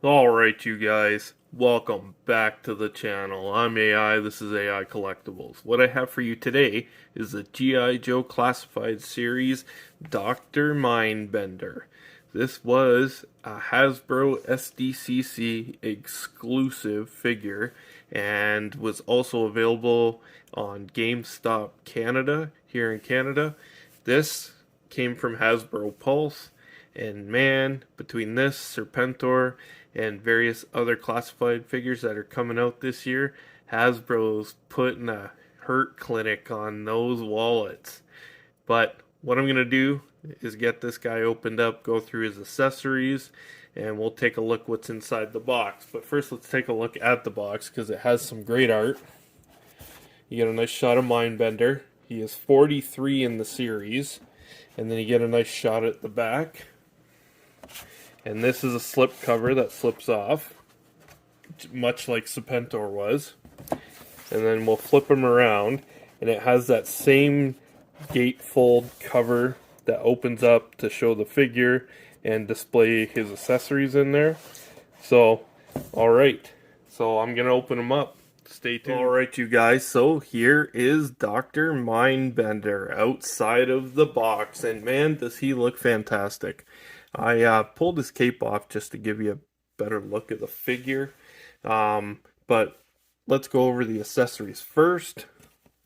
Alright, you guys, welcome back to the channel. I'm AI, this is AI Collectibles. What I have for you today is the G.I. Joe Classified Series Dr. Mindbender. This was a Hasbro Sdcc exclusive figure and was also available on GameStop Canada, here in Canada. This came from Hasbro Pulse. And man, between this, Serpentor, and various other classified figures that are coming out this year, Hasbro's putting a hurt clinic on those wallets. But what I'm going to do is get this guy opened up, go through his accessories, and we'll take a look what's inside the box. But first, let's take a look at the box because it has some great art. You get a nice shot of Mindbender. He is 43 in the series. And then you get a nice shot at the back. And this is a slip cover that slips off, much like Serpentor was. And then we'll flip him around, and it has that same gatefold cover that opens up to show the figure and display his accessories in there. So, alright. So I'm going to open him up. Stay tuned. Alright, you guys. So here is Dr. Mindbender outside of the box. And man, does he look fantastic. I pulled his cape off just to give you a better look at the figure. But let's go over the accessories first.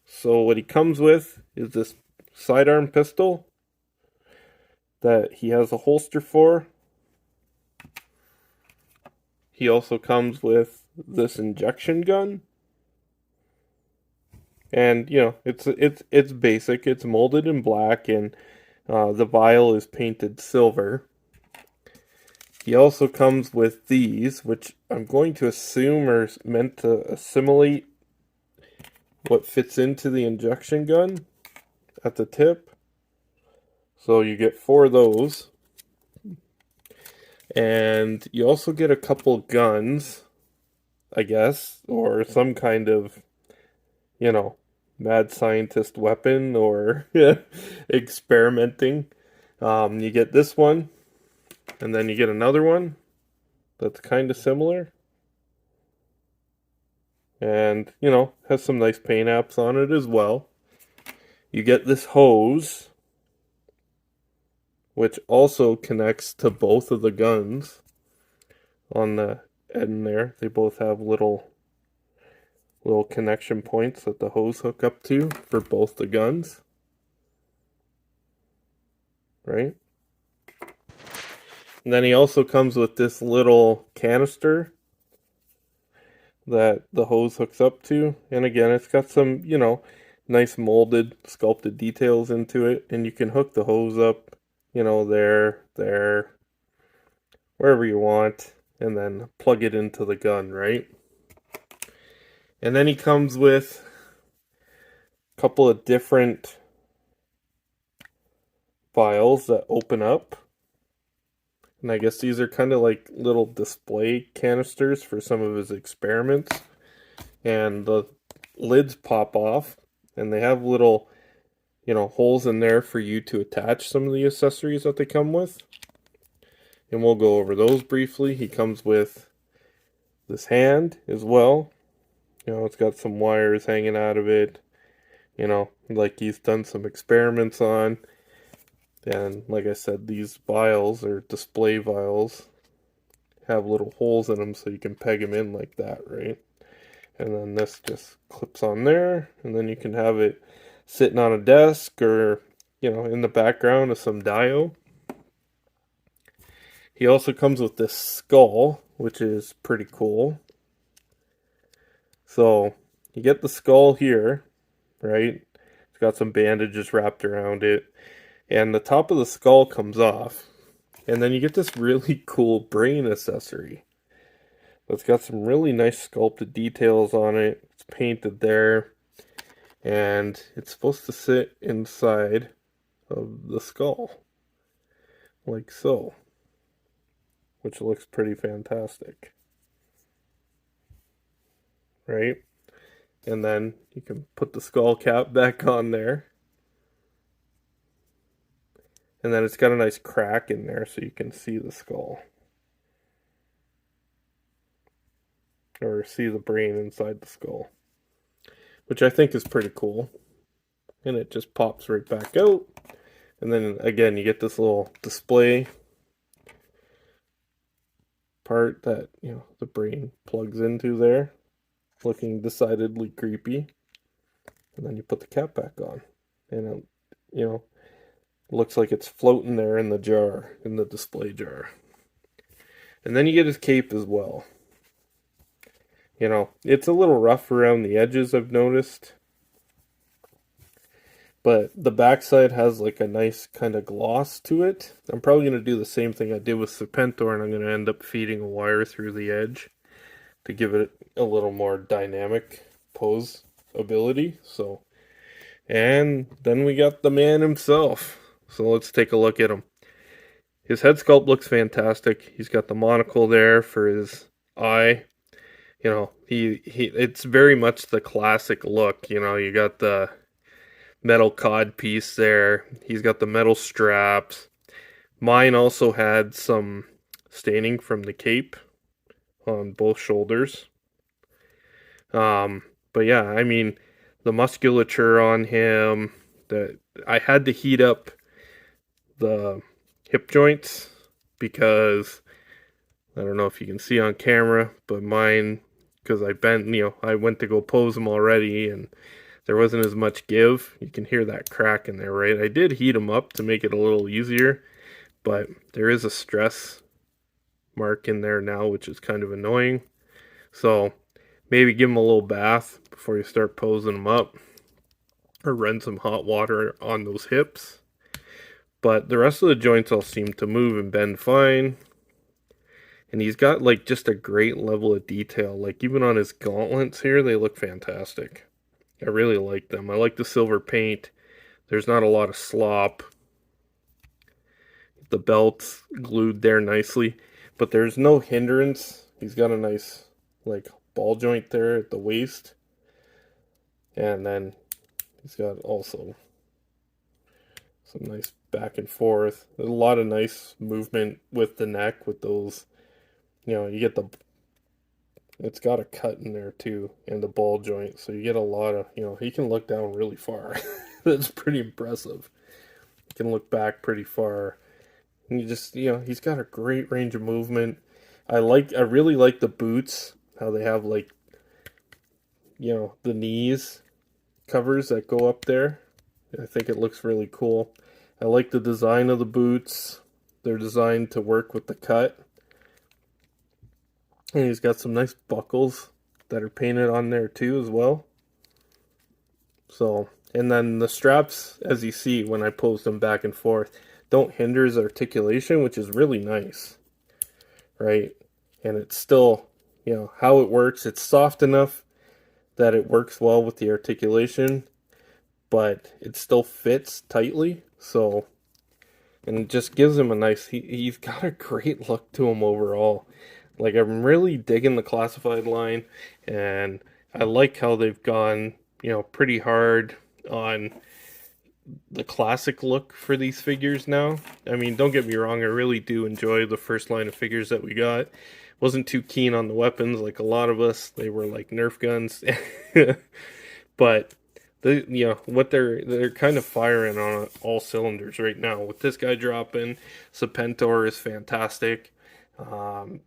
So what he comes with is this sidearm pistol that he has a holster for. He also comes with this injection gun. And you know, it's basic. It's molded in black, and the vial is painted silver. He also comes with these, which I'm going to assume are meant to assimilate what fits into the injection gun at the tip. So you get 4 of those. And you also get a couple guns, I guess, or some kind of, you know, mad scientist weapon or experimenting. You get this one. And then you get another one that's kind of similar. And, you know, has some nice paint apps on it as well. You get this hose, which also connects to both of the guns on the end there. They both have little connection points that the hose hook up to for both the guns. Right? And then he also comes with this little canister that the hose hooks up to. And again, it's got some, you know, nice molded, sculpted details into it. And you can hook the hose up, you know, there, wherever you want. And then plug it into the gun, right? And then he comes with a couple of different vials that open up. And I guess these are kind of like little display canisters for some of his experiments. And the lids pop off, and they have little, you know, holes in there for you to attach some of the accessories that they come with. And we'll go over those briefly. He comes with this hand as well. You know, it's got some wires hanging out of it. You know, like he's done some experiments on. And like I said, these vials, or display vials, have little holes in them so you can peg them in like that, right? And then this just clips on there, and then you can have it sitting on a desk or, you know, in the background of some dio. He also comes with this skull, which is pretty cool. So you get the skull here, right? It's got some bandages wrapped around it. And the top of the skull comes off. And then you get this really cool brain accessory. It's got some really nice sculpted details on it. It's painted there. And it's supposed to sit inside of the skull. Like so. Which looks pretty fantastic. Right? And then you can put the skull cap back on there. And then it's got a nice crack in there so you can see the skull. or see the brain inside the skull, which I think is pretty cool. And it just pops right back out. And then again, you get this little display part that, the brain plugs into there, looking decidedly creepy. And then you put the cap back on, and it, looks like it's floating there in the jar, in the display jar. And then you get his cape as well. It's a little rough around the edges, I've noticed. But the backside has like a nice kind of gloss to it. I'm probably going to do the same thing I did with Serpentor, and I'm going to end up feeding a wire through the edge to give it a little more dynamic pose ability. So, and then we got the man himself. So let's take a look at him. His head sculpt looks fantastic. He's got the monocle there for his eye. It's very much the classic look. You got the metal cod piece there. He's got the metal straps. Mine also had some staining from the cape on both shoulders. But yeah, I mean, the musculature on him, I had to heat up the hip joints because I don't know if you can see on camera, but mine, because I went to go pose them already, and there wasn't as much give. You can hear that crack in there, right? I did heat them up to make it a little easier, but there is a stress mark in there now, which is kind of annoying. So maybe give them a little bath before you start posing them up, or run some hot water on those hips. But the rest of the joints all seem to move and bend fine. And he's got like just a great level of detail. Like even on his gauntlets here, they look fantastic. I really like them. I like the silver paint. There's not a lot of slop. The belt's glued there nicely, but there's no hindrance. He's got a nice like ball joint there at the waist. And then he's got also some nice back and forth. There's a lot of nice movement with the neck with those, you get it's got a cut in there too, and the ball joint. So you get a lot of, he can look down really far. That's pretty impressive. He can look back pretty far. And he's got a great range of movement. I really like the boots, how they have like, the knees covers that go up there. I think it looks really cool. I like the design of the boots. They're designed to work with the cut. And he's got some nice buckles that are painted on there too as well. So, and then the straps, as you see when I pose them back and forth, don't hinder his articulation, which is really nice. Right? And it's still, how it works. It's soft enough that it works well with the articulation, but it still fits tightly. So, and it just gives him a nice, he's got a great look to him overall. Like, I'm really digging the classified line, and I like how they've gone, pretty hard on the classic look for these figures now. I mean, don't get me wrong, I really do enjoy the first line of figures that we got. Wasn't too keen on the weapons like a lot of us. They were like Nerf guns. But what they're kind of firing on all cylinders right now. With this guy dropping, Serpentor is fantastic. A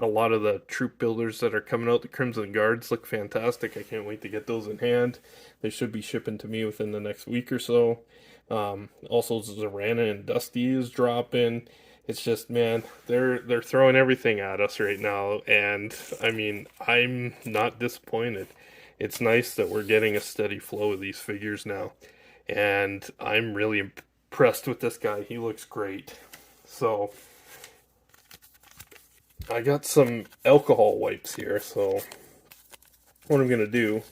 lot of the troop builders that are coming out, the Crimson Guards, look fantastic. I can't wait to get those in hand. They should be shipping to me within the next week or so. Also, Zorana and Dusty is dropping. It's just, man, they're throwing everything at us right now, and I mean, I'm not disappointed. It's nice that we're getting a steady flow of these figures now, and I'm really impressed with this guy. He looks great. So I got some alcohol wipes here, so what I'm gonna do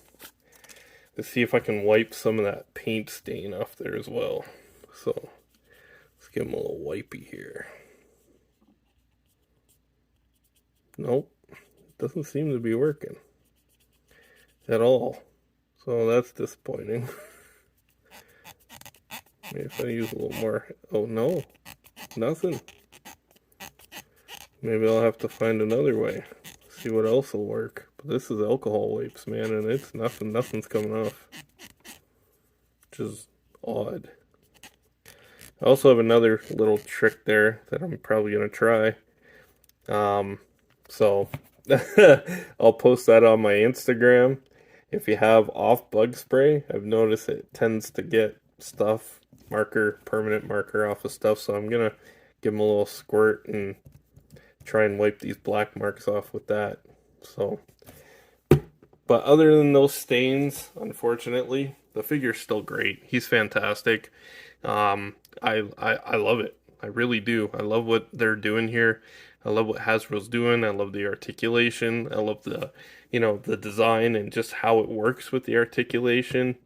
is see if I can wipe some of that paint stain off there as well. So let's give him a little wipey here. Nope, doesn't seem to be working at all. So that's disappointing. Maybe if I use a little more. Oh no, nothing. Maybe I'll have to find another way. See what else will work. But this is alcohol wipes, man, and it's nothing's coming off. Which is odd. I also have another little trick there that I'm probably gonna try. So I'll post that on my Instagram. If you have off bug spray, I've noticed it tends to get stuff, permanent marker off of stuff. So I'm gonna give them a little squirt and try and wipe these black marks off with that. So, but other than those stains, unfortunately, the figure's still great. He's fantastic. I love it. I really do. I love what they're doing here. I love what Hasbro's doing. I love the articulation. I love the design and just how it works with the articulation.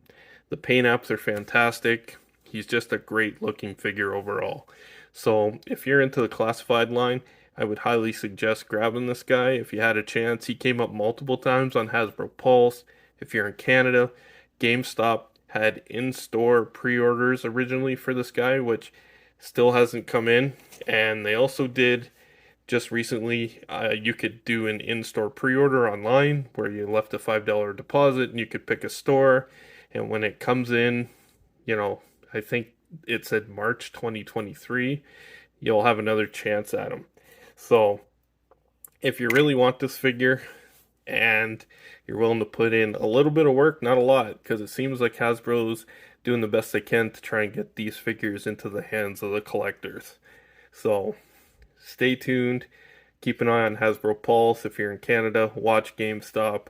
The paint apps are fantastic. He's just a great looking figure overall. So if you're into the classified line, I would highly suggest grabbing this guy if you had a chance. He came up multiple times on Hasbro Pulse. If you're in Canada, GameStop had in-store pre-orders originally for this guy, which still hasn't come in. And they also did just recently, you could do an in-store pre-order online where you left a $5 deposit and you could pick a store. And when it comes in, I think it said March 2023, you'll have another chance at him. So if you really want this figure and you're willing to put in a little bit of work, not a lot, because it seems like Hasbro's doing the best they can to try and get these figures into the hands of the collectors. So stay tuned. Keep an eye on Hasbro Pulse. If you're in Canada, watch GameStop.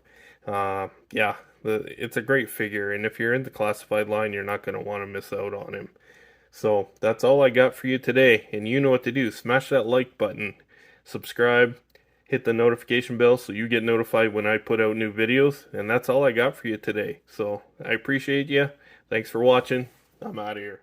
It's a great figure, and if you're in the classified line, you're not going to want to miss out on him. So that's all I got for you today, and you know what to do. Smash that like button, subscribe, hit the notification bell so you get notified when I put out new videos, and that's all I got for you today. So I appreciate you. Thanks for watching. I'm out of here.